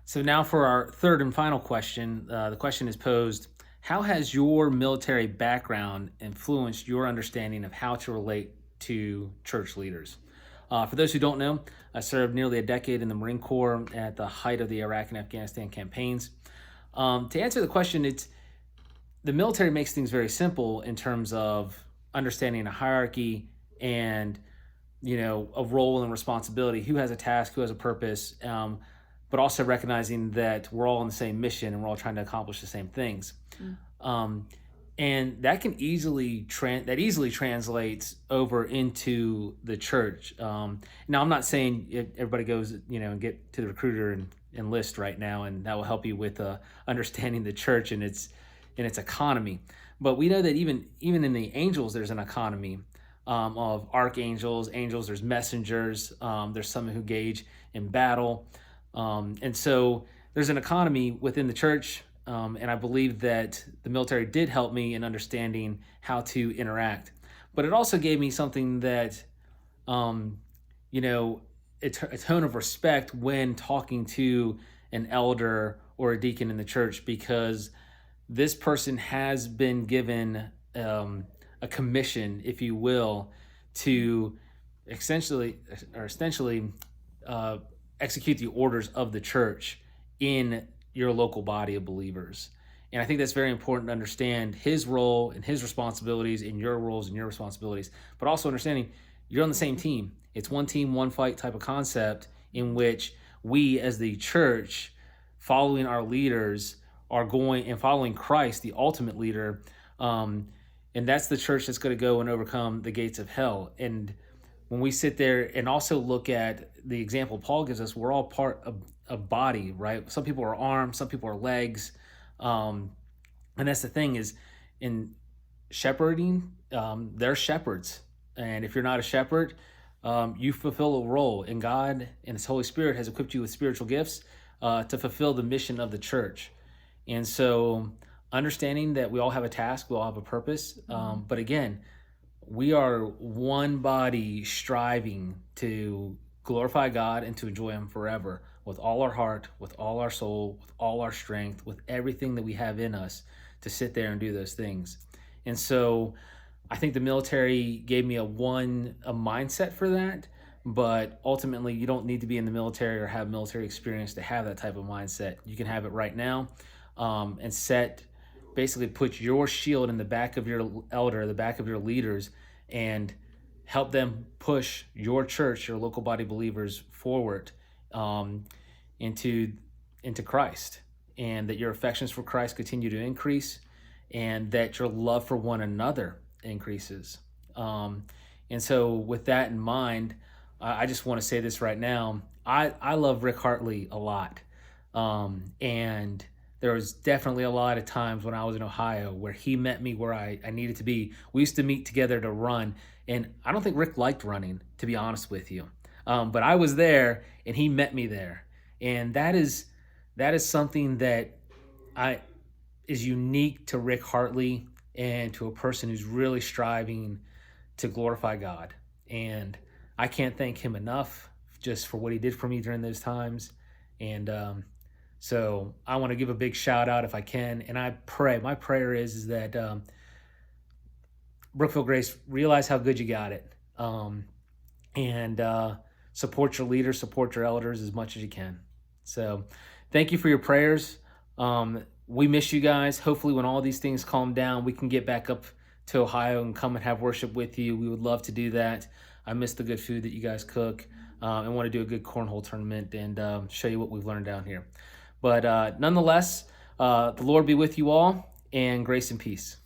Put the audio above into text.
So now for our third and final question. The question is posed: how has your military background influenced your understanding of how to relate to church leaders? For those who don't know, I served nearly a decade in the Marine Corps at the height of the Iraq and Afghanistan campaigns. To answer the question, it's the military makes things very simple in terms of understanding a hierarchy and a role and responsibility, who has a task, who has a purpose, but also recognizing that we're all on the same mission and we're all trying to accomplish the same things. Um, and that can easily easily translates over into the church. Now, I'm not saying everybody goes, and get to the recruiter and enlist right now, and that will help you with understanding the church and its economy. But we know that even in the angels, there's an economy of archangels, angels. There's messengers. There's some who engage in battle, and so there's an economy within the church. And I believe that the military did help me in understanding how to interact. But it also gave me something that, a tone of respect when talking to an elder or a deacon in the church, because this person has been given a commission, if you will, to essentially execute the orders of the church in your local body of believers. And I think that's very important to understand his role and his responsibilities and your roles and your responsibilities, but also understanding you're on the same team. It's one team, one fight type of concept in which we as the church, following our leaders, are going and following Christ, the ultimate leader. And that's the church that's going to go and overcome the gates of hell. And when we sit there and also look at the example Paul gives us, we're all part of a body, right? Some people are arms, some people are legs. And that's the thing is, in shepherding, they're shepherds. And if you're not a shepherd, you fulfill a role. And God and His Holy Spirit has equipped you with spiritual gifts to fulfill the mission of the church. And so understanding that we all have a task, we all have a purpose. But again, we are one body striving to glorify God and to enjoy Him forever with all our heart, with all our soul, with all our strength, with everything that we have in us to sit there and do those things. And so I think the military gave me a mindset for that, but ultimately you don't need to be in the military or have military experience to have that type of mindset. You can have it right now, and basically put your shield in the back of your elder, the back of your leaders, and help them push your church, your local body believers forward into Christ, and that your affections for Christ continue to increase, and that your love for one another increases. And so with that in mind, I just want to say this right now. I love Rick Hartley a lot. And there was definitely a lot of times when I was in Ohio where he met me where I needed to be. We used to meet together to run. And I don't think Rick liked running, to be honest with you. But I was there and he met me there. And that is something that is unique to Rick Hartley and to a person who's really striving to glorify God. And I can't thank him enough just for what he did for me during those times. And so I want to give a big shout out if I can. And my prayer is that Brookfield Grace, realize how good you got it. And support your leaders, support your elders as much as you can. So thank you for your prayers. We miss you guys. Hopefully when all these things calm down, we can get back up to Ohio and come and have worship with you. We would love to do that. I miss the good food that you guys cook, and want to do a good cornhole tournament and show you what we've learned down here. But nonetheless, the Lord be with you all, and grace and peace.